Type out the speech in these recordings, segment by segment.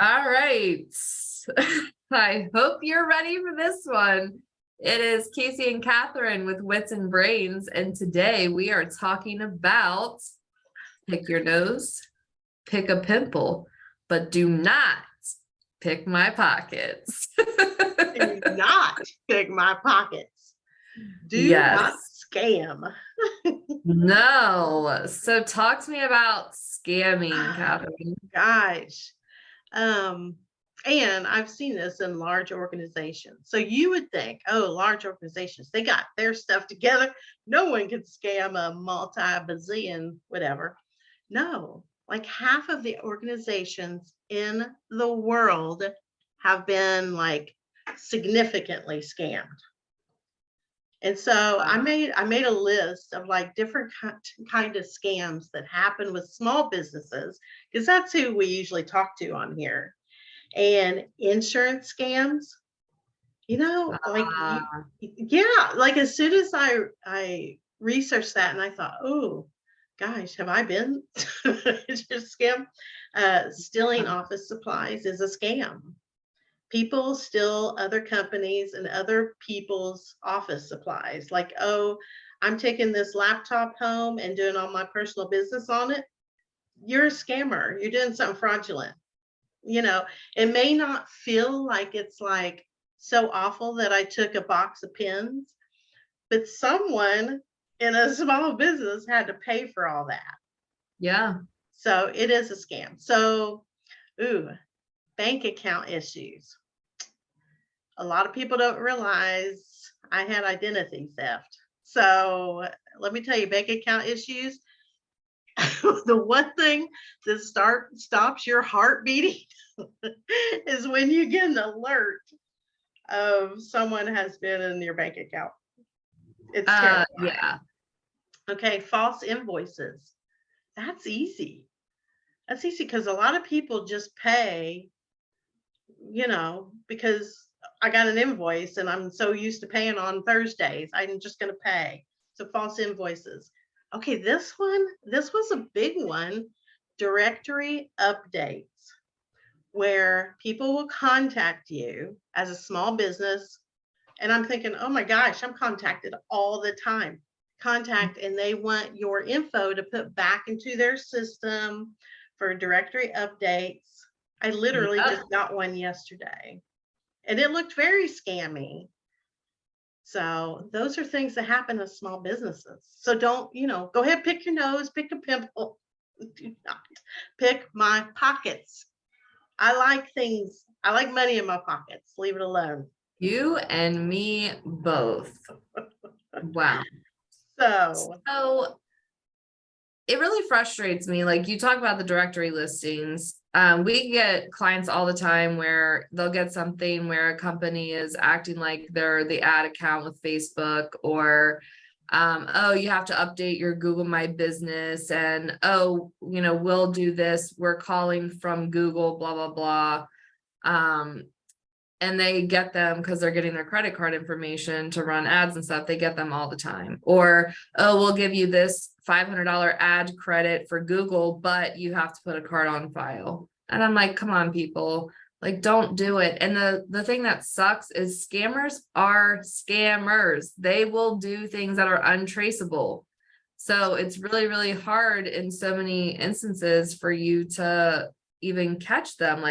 All right. I hope you're ready for this one. It is Casey and Catherine with Wits and Brains, and today we are talking about pick your nose, pick a pimple, but do not pick my pockets. Do not pick my pockets. Do Yes. not scam. No. So talk to me about scamming, Catherine. Gosh. And I've seen this in large organizations. So you would think, oh, large organizations, they got their stuff together. No one could scam a multi-bazillion, whatever. No, like half of the organizations in the world have been like significantly scammed. And so I made a list of like different kind of scams that happen with small businesses, because that's who we usually talk to on here. And insurance scams, yeah, like as soon as I researched that and I thought, oh gosh, have I been just scam? Stealing office supplies is a scam. People steal other companies and other people's office supplies. Like, oh, I'm taking this laptop home and doing all my personal business on it. You're a scammer. You're doing something fraudulent. It may not feel like it's like so awful that I took a box of pens, but someone in a small business had to pay for all that. Yeah. So it is a scam. So, bank account issues. A lot of people don't realize I had identity theft. So let me tell you, bank account issues, the one thing that stops your heart beating is when you get an alert of someone has been in your bank account. It's terrifying. Yeah. Okay, false invoices. That's easy. That's easy because a lot of people just pay, because I got an invoice and I'm so used to paying on Thursdays. I'm just going to pay. So false invoices. Okay, this was a big one. Directory updates, where people will contact you as a small business. And I'm thinking, oh my gosh, I'm contacted all the time. And they want your info to put back into their system for directory updates. I literally just got one yesterday and it looked very scammy. So those are things that happen to small businesses. So don't, go ahead, pick your nose, pick a pimple. Do not pick my pockets. I like money in my pockets. Leave it alone. You and me both. Wow. So it really frustrates me. Like you talk about the directory listings. We get clients all the time where they'll get something where a company is acting like they're the ad account with Facebook, or oh, you have to update your Google My Business, and oh, we'll do this. We're calling from Google, blah, blah, blah. And they get them because they're getting their credit card information to run ads and stuff. They get them all the time. Or, oh, we'll give you this $500 ad credit for Google, but you have to put a card on file. And I'm like, come on, people, like, don't do it. And the thing that sucks is scammers are scammers. They will do things that are untraceable. So it's really, really hard in so many instances for you to even catch them.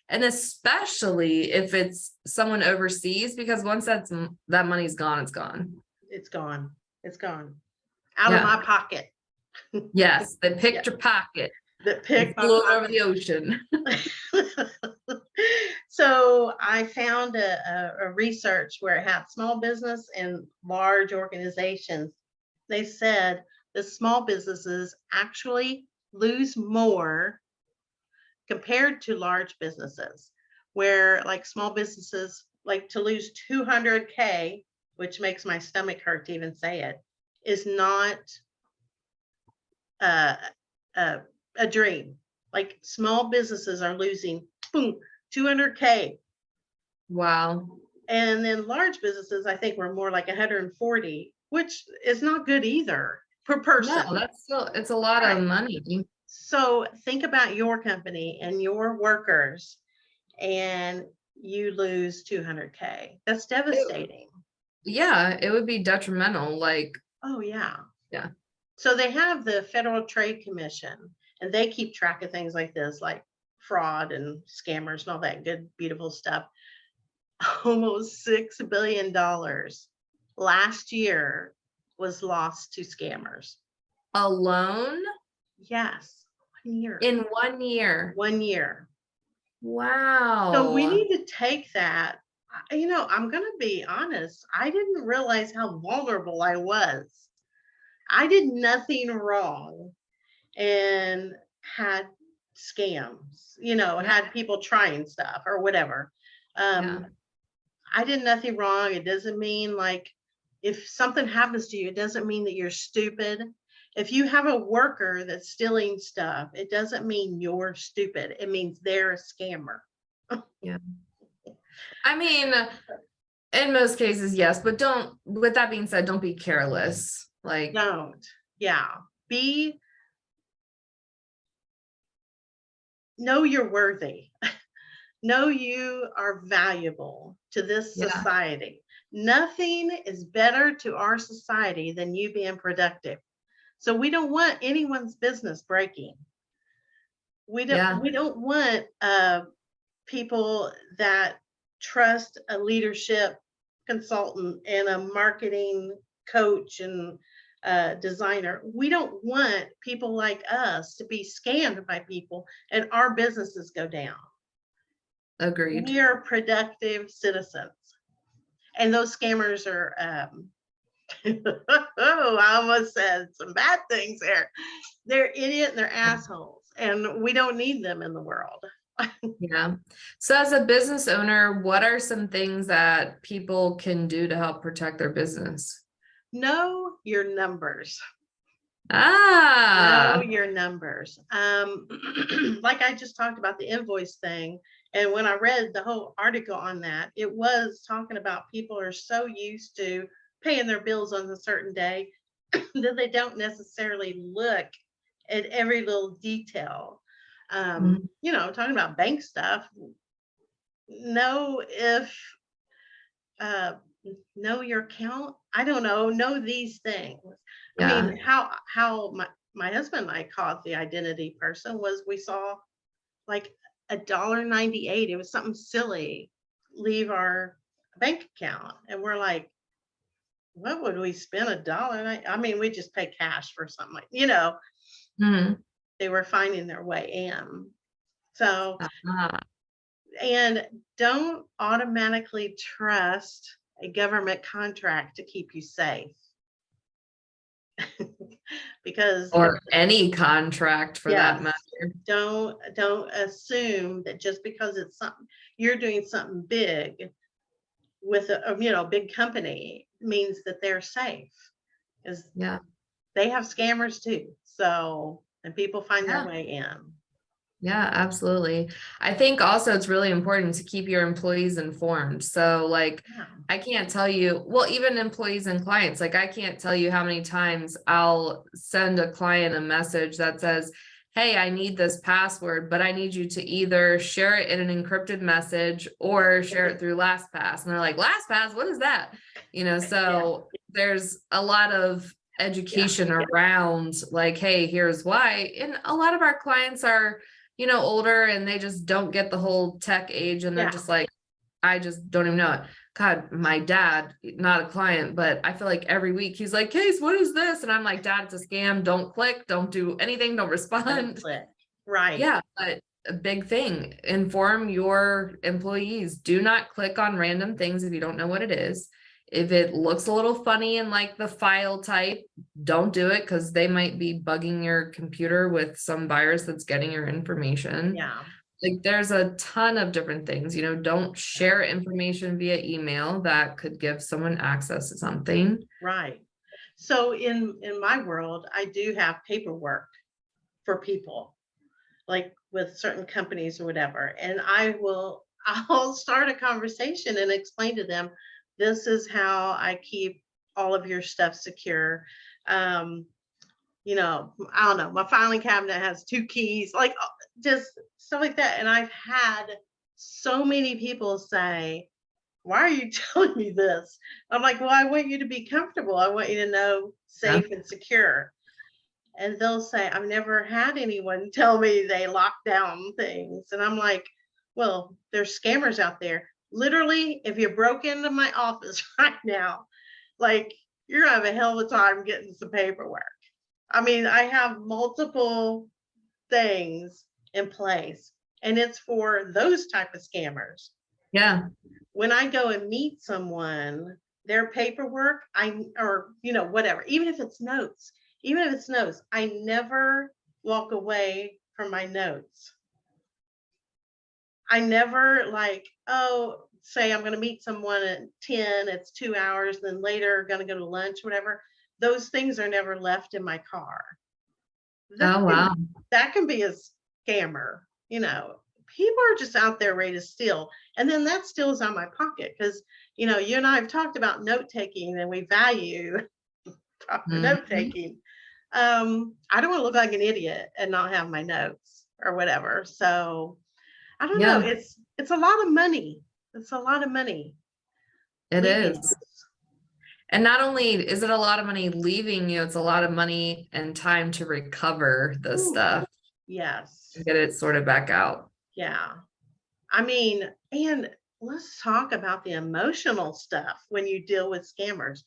And especially if it's someone overseas, because once that money's gone, it's gone. It's gone. It's gone. Out of my pocket. Yes, they picked your pocket. That picked my pocket over the ocean. So I found a research where it had small business and large organizations. They said the small businesses actually lose more compared to large businesses, where like small businesses, like to lose 200K, which makes my stomach hurt to even say it, is not a dream. Like small businesses are losing 200K. Wow. And then large businesses, I think, were more like 140, which is not good either per person. No, it's a lot of money. So think about your company and your workers and you lose 200K. That's devastating. Yeah, it would be detrimental. Like, Oh, yeah. yeah. So they have the Federal Trade Commission, and they keep track of things like this, like fraud and scammers and all that good, beautiful stuff. Almost $6 billion last year was lost to scammers. Alone Yes, 1 year. in 1 year. 1 year. Wow. So we need to take that. I'm going to be honest. I didn't realize how vulnerable I was. I did nothing wrong and had scams, had people trying stuff or whatever. Yeah. I did nothing wrong. It doesn't mean like if something happens to you, it doesn't mean that you're stupid. If you have a worker that's stealing stuff, it doesn't mean you're stupid. It means they're a scammer. Yeah. I mean, in most cases, yes, but with that being said, don't be careless. Like, Don't. Yeah. Know you're worthy. Know you are valuable to this society. Nothing is better to our society than you being productive. So we don't want anyone's business breaking. We don't want people that trust a leadership consultant and a marketing coach and designer. We don't want people like us to be scammed by people and our businesses go down. agreed. We are productive citizens. And those scammers are, I almost said some bad things there. They're idiot and they're assholes, and we don't need them in the world. Yeah. So as a business owner, what are some things that people can do to help protect their business? Know your numbers. Ah. Know your numbers. Like I just talked about the invoice thing. And when I read the whole article on that, it was talking about people are so used to paying their bills on a certain day that they don't necessarily look at every little detail. Talking about bank stuff. Know know your account. I don't know these things. I mean, how my husband and I caught the identity person was we saw like $1.98. It was something silly leave our bank account, and we're like, what would we spend $1? I mean, we just pay cash for something like, they were finding their way in. So, and don't automatically trust a government contract to keep you safe. Because or any contract for that matter. Don't assume that just because it's something you're doing something big with a big company means that they're safe. Is they have scammers too. So, and people find their way in. Yeah, absolutely. I think also it's really important to keep your employees informed. So like, I can't tell you, well, even employees and clients, like I can't tell you how many times I'll send a client a message that says, hey, I need this password, but I need you to either share it in an encrypted message or share it through LastPass. And they're like, LastPass, what is that? So there's a lot of education around like, hey, here's why. And a lot of our clients are older and they just don't get the whole tech age and they're just like, I just don't even know it. God, my dad, not a client, but I feel like every week he's like, Case, what is this? And I'm like, Dad, it's a scam. Don't click, don't do anything, don't respond. Don't click. Right. Yeah, but a big thing, inform your employees. Do not click on random things if you don't know what it is. If it looks a little funny in like the file type, don't do it because they might be bugging your computer with some virus that's getting your information. Yeah. Like there's a ton of different things, don't share information via email that could give someone access to something. Right. So in my world, I do have paperwork for people, like with certain companies or whatever. And I'll start a conversation and explain to them, this is how I keep all of your stuff secure. I don't know, my filing cabinet has 2 keys, like just stuff like that. And I've had so many people say, why are you telling me this? I'm like, well, I want you to be comfortable. I want you to know Yeah. safe and secure. And they'll say, I've never had anyone tell me they lock down things. And I'm like, well, there's scammers out there. Literally, if you broke into my office right now, like you're gonna have a hell of a time getting some paperwork. I mean, I have multiple things in place, and it's for those type of scammers. Yeah. When I go and meet someone, their paperwork, or whatever, even if it's notes, I never walk away from my notes. I never like, oh, say I'm going to meet someone at 10, it's 2 hours, then later going to go to lunch, whatever. Those things are never left in my car. Oh, wow. That can be a scammer. People are just out there ready to steal. And then that steals out my pocket because, you and I have talked about note taking and we value proper note taking. I don't want to look like an idiot and not have my notes or whatever. So I don't know. Yeah, It's a lot of money. It's a lot of money. it leaving is. us. And not only is it a lot of money leaving you, it's a lot of money and time to recover the Ooh, stuff yes. and get it sorted back out. Yeah. I mean, and let's talk about the emotional stuff when you deal with scammers.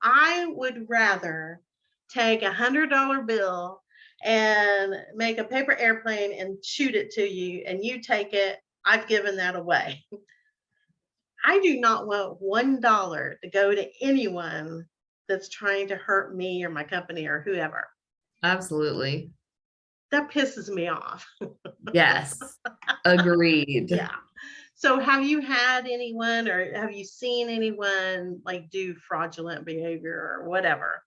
I would rather take $100 bill and make a paper airplane and shoot it to you, and you take it. I've given that away. I do not want $1 to go to anyone that's trying to hurt me or my company or whoever. Absolutely. That pisses me off. Yes. Agreed. Yeah. So have you had anyone or have you seen anyone like do fraudulent behavior or whatever?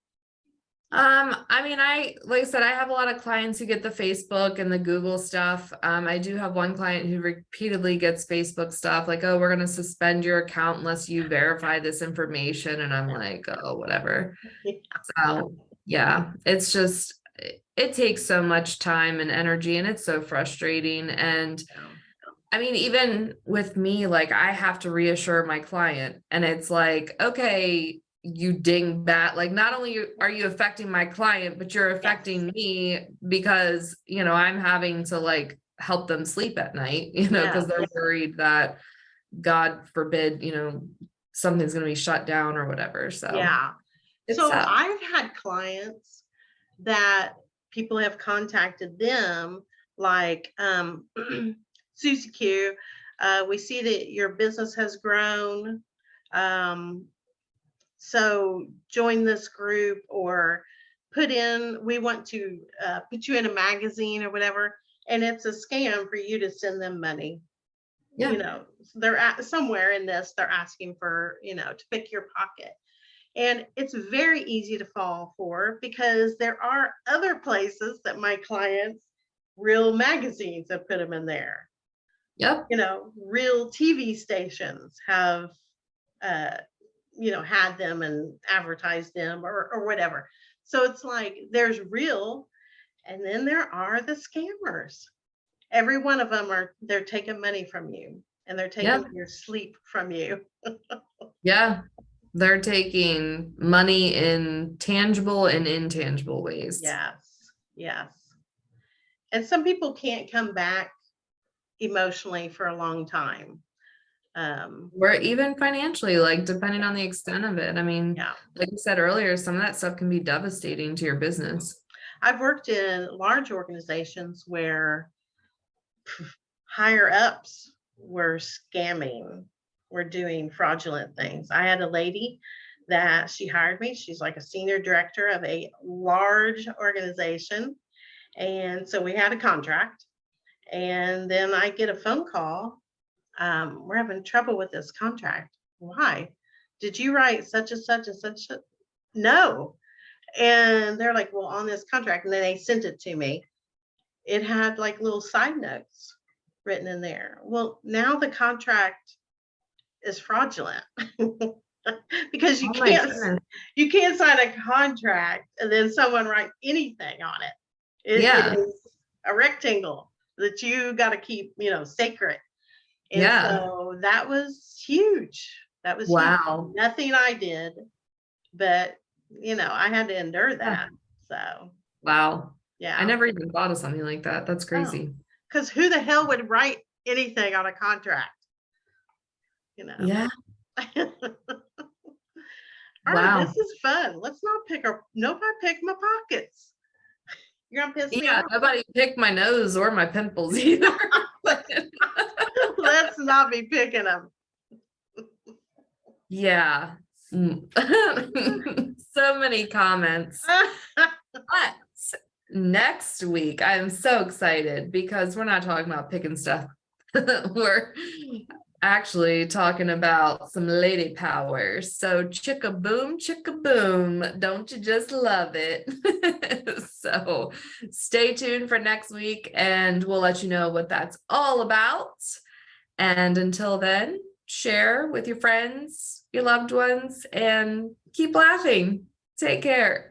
I mean, like I said, I have a lot of clients who get the Facebook and the Google stuff. I do have one client who repeatedly gets Facebook stuff like, oh, we're going to suspend your account unless you verify this information. And I'm like, oh, whatever. So yeah, it's just, it takes so much time and energy and it's so frustrating. And I mean, even with me, like I have to reassure my client and it's like, okay, you dingbat, like not only are you affecting my client, but you're affecting me because, I'm having to like help them sleep at night, because they're worried that God forbid, something's going to be shut down or whatever. So yeah. it's So tough. I've had clients that people have contacted them like Susie Q, we see that your business has grown. So join this group or we want to put you in a magazine or whatever. And it's a scam for you to send them money. Yeah. They're at somewhere in this, they're asking for, to pick your pocket. And it's very easy to fall for because there are other places that my clients, real magazines have put them in there. Yep. Real TV stations have, had them and advertised them or whatever. So it's like there's real, and then there are the scammers. Every one of them they're taking money from you and they're taking your sleep from you. Yeah. They're taking money in tangible and intangible ways. Yes. Yes. And some people can't come back emotionally for a long time. Or even financially, like depending on the extent of it. I mean, like you said earlier, some of that stuff can be devastating to your business. I've worked in large organizations where higher ups were scamming, were doing fraudulent things. I had a lady that she hired me. She's like a senior director of a large organization. And so we had a contract. And then I get a phone call. We're having trouble with this contract. Why? Did you write such and such and such? No. And they're like, well, on this contract. And then they sent it to me. It had like little side notes written in there. Well, now the contract is fraudulent because you can't sign a contract and then someone write anything on it. It is a rectangle that you got to keep, sacred. And Yeah. so that was huge. That was huge. Wow. Nothing I did, but I had to endure that. So Wow. I yeah. never even thought of something like that. That's Oh, crazy. because who the hell would write anything on a contract? Yeah. All right, Wow. this is fun. Let's not nobody pick my pockets. You're gonna piss me Yeah. off. Nobody picked my nose or my pimples either. Let's not be picking them. Yeah. So many comments. But next week, I'm so excited because we're not talking about picking stuff. We're actually talking about some lady power. So chicka boom, don't you just love it? So stay tuned for next week and we'll let you know what that's all about. And until then, share with your friends, your loved ones, and keep laughing. Take care.